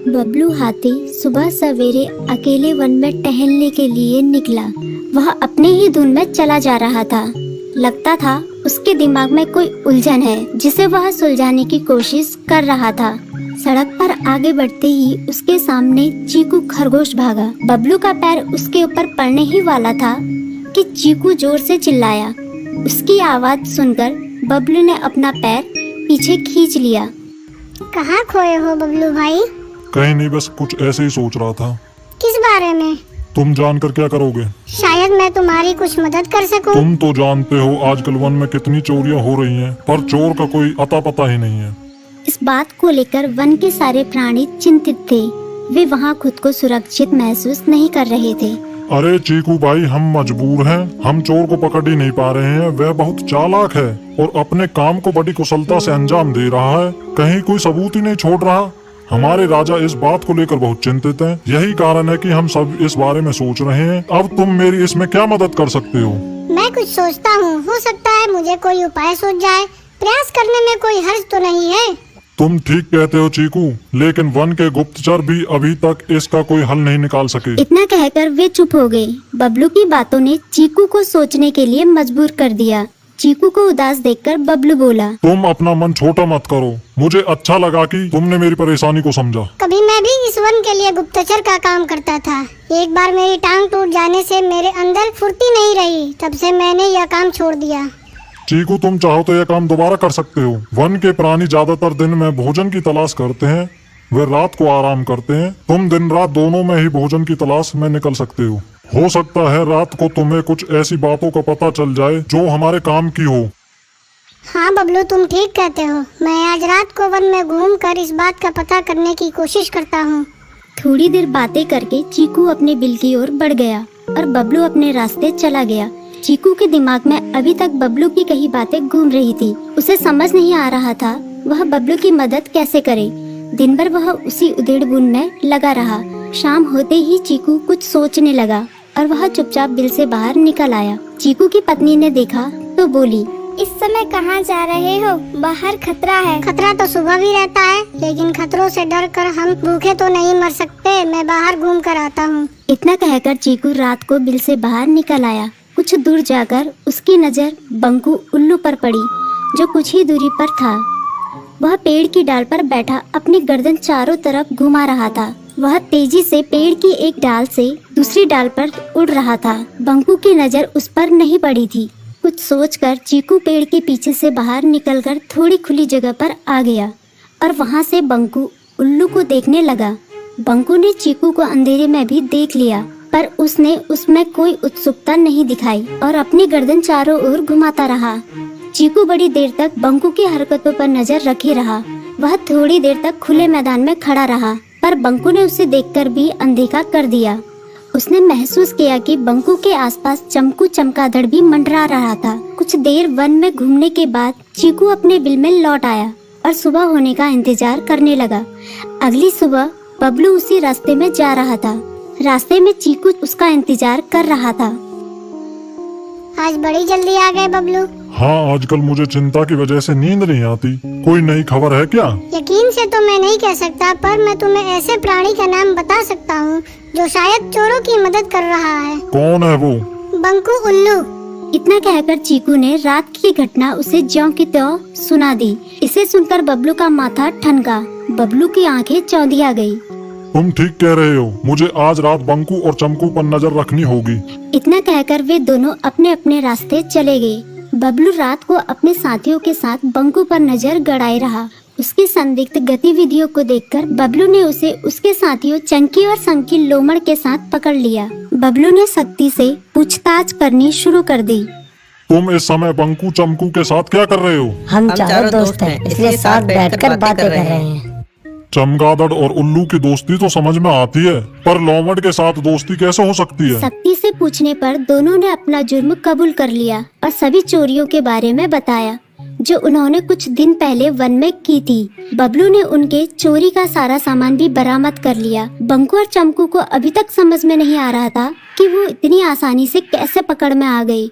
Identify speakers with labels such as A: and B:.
A: बबलू हाथी सुबह सवेरे अकेले वन में टहलने के लिए निकला। वह अपने ही धुन में चला जा रहा था। लगता था उसके दिमाग में कोई उलझन है जिसे वह सुलझाने की कोशिश कर रहा था। सड़क पर आगे बढ़ते ही उसके सामने चीकू खरगोश भागा। बबलू का पैर उसके ऊपर पड़ने ही वाला था कि चीकू जोर से चिल्लाया। उसकी आवाज सुनकर बबलू ने अपना पैर पीछे खींच लिया।
B: कहाँ खोए हो बबलू भाई?
C: कहीं नहीं, बस कुछ ऐसे ही सोच रहा था।
B: किस बारे में?
C: तुम जानकर क्या करोगे?
B: शायद मैं तुम्हारी कुछ मदद कर सकूं।
C: तुम तो जानते हो आजकल वन में कितनी चोरियां हो रही हैं, पर चोर का कोई अता पता ही नहीं है।
A: इस बात को लेकर वन के सारे प्राणी चिंतित थे। वे वहाँ खुद को सुरक्षित महसूस नहीं कर रहे थे।
C: अरे चीकू भाई, हम मजबूर हैं। हम चोर को पकड़ ही नहीं पा रहे हैं। वह बहुत चालाक है और अपने काम को बड़ी कुशलता से अंजाम दे रहा है। कहीं कोई सबूत ही नहीं छोड़ रहा। हमारे राजा इस बात को लेकर बहुत चिंतित हैं। यही कारण है कि हम सब इस बारे में सोच रहे हैं। अब तुम मेरी इसमें क्या मदद कर सकते हो?
B: मैं कुछ सोचता हूँ, हो सकता है मुझे कोई उपाय सूझ जाए। प्रयास करने में कोई हर्ज तो नहीं है।
C: तुम ठीक कहते हो चीकू, लेकिन वन के गुप्तचर भी अभी तक इसका कोई हल नहीं निकाल सके।
A: इतना कहकर वे चुप हो गए। बबलू की बातों ने चीकू को सोचने के लिए मजबूर कर दिया। चीकू को उदास देखकर बबलू बोला,
C: तुम अपना मन छोटा मत करो। मुझे अच्छा लगा कि तुमने मेरी परेशानी को समझा।
B: कभी मैं भी इस वन के लिए गुप्तचर का काम करता था। एक बार मेरी टांग टूट जाने से मेरे अंदर फुर्ती नहीं रही। तब से मैंने यह काम छोड़ दिया।
C: चीकू, तुम चाहो तो यह काम दोबारा कर सकते हो। वन के प्राणी ज्यादातर दिन में भोजन की तलाश करते हैं, वे रात को आराम करते हैं। तुम दिन रात दोनों में ही भोजन की तलाश में निकल सकते हो सकता है रात को तुम्हें कुछ ऐसी बातों का पता चल जाए जो हमारे काम की हो।
B: हाँ बबलू, तुम ठीक कहते हो। मैं आज रात को वन में घूमकर इस बात का पता करने की कोशिश करता हूँ।
A: थोड़ी देर बातें करके चीकू अपने बिल की ओर बढ़ गया और बबलू अपने रास्ते चला गया। चीकू के दिमाग में अभी तक बबलू की कई बातें घूम रही थी। उसे समझ नहीं आ रहा था वह बबलू की मदद कैसे करे। दिन भर वह उसी उधेड़-बुन में लगा रहा। शाम होते ही चीकू कुछ सोचने लगा और वह चुपचाप बिल से बाहर निकल आया। चीकू की पत्नी ने देखा तो बोली,
B: इस समय कहाँ जा रहे हो? बाहर खतरा है। खतरा तो सुबह भी रहता है, लेकिन खतरों से डरकर हम भूखे तो नहीं मर सकते। मैं बाहर घूम कर आता हूँ।
A: इतना कहकर चीकू रात को बिल से बाहर निकल आया। कुछ दूर जाकर उसकी नजर बंकू उल्लू पर पड़ी, जो कुछ ही दूरी पर था। वह पेड़ की डाल पर बैठा अपनी गर्दन चारों तरफ घुमा रहा था। वह तेजी से पेड़ की एक डाल से दूसरी डाल पर उड़ रहा था। बंकू की नजर उस पर नहीं पड़ी थी। कुछ सोचकर चीकू पेड़ के पीछे से बाहर निकलकर थोड़ी खुली जगह पर आ गया और वहां से बंकू उल्लू को देखने लगा। बंकू ने चीकू को अंधेरे में भी देख लिया, पर उसने उसमें कोई उत्सुकता नहीं दिखाई और अपनी गर्दन चारों ओर घुमाता रहा। चीकू बड़ी देर तक बंकू की हरकतों पर नजर रखे रहा। वह थोड़ी देर तक खुले मैदान में खड़ा रहा, पर बंकू ने उसे देखकर भी अनदेखा कर दिया। उसने महसूस किया कि बंकू के आसपास चमकू चमगादड़ भी मंडरा रहा था। कुछ देर वन में घूमने के बाद चीकू अपने बिल में लौट आया और सुबह होने का इंतजार करने लगा। अगली सुबह बबलू उसी रास्ते में जा रहा था। रास्ते में चीकू उसका इंतजार कर रहा था।
B: आज बड़ी जल्दी आ गए बबलू।
C: हाँ, आजकल मुझे चिंता की वजह से नींद नहीं आती। कोई नई खबर है क्या?
B: यकीन से तो मैं नहीं कह सकता, पर मैं तुम्हें ऐसे प्राणी का नाम बता सकता हूँ जो शायद चोरों की मदद कर रहा है।
C: कौन है वो?
B: बंकू उल्लू।
A: इतना कहकर चीकू ने रात की घटना उसे ज्यों की त्यों सुना दी। इसे सुनकर बबलू का माथा ठनका। बबलू की आंखें चौंधिया गई।
C: तुम ठीक कह रहे हो। मुझे आज रात बंकू और चमकू पर नजर रखनी होगी।
A: इतना कहकर वे दोनों अपने अपने रास्ते चले गए। बबलू रात को अपने साथियों के साथ बंकू पर नजर गड़ाए रहा। उसकी संदिग्ध गतिविधियों को देखकर बबलू ने उसे उसके साथियों चंकी और संकी लोमड़ के साथ पकड़ लिया। बबलू ने सख्ती से पूछताछ करनी शुरू कर दी।
C: तुम इस समय बंकू चमकू के साथ क्या कर रहे हो?
D: हम चारों दोस्त हैं, इसलिए साथ बैठकर बातें कर रहे हैं।
C: चमगादड़ और उल्लू की दोस्ती तो समझ में आती है, पर लोमड़ के साथ दोस्ती कैसे हो सकती है?
A: सख्ती से पूछने पर दोनों ने अपना जुर्म कबूल कर लिया और सभी चोरियों के बारे में बताया जो उन्होंने कुछ दिन पहले वन में की थी। बबलू ने उनके चोरी का सारा सामान भी बरामद कर लिया। बंकू और चमकू को अभी तक समझ में नहीं आ रहा था कि वो इतनी आसानी से कैसे पकड़ में आ गई।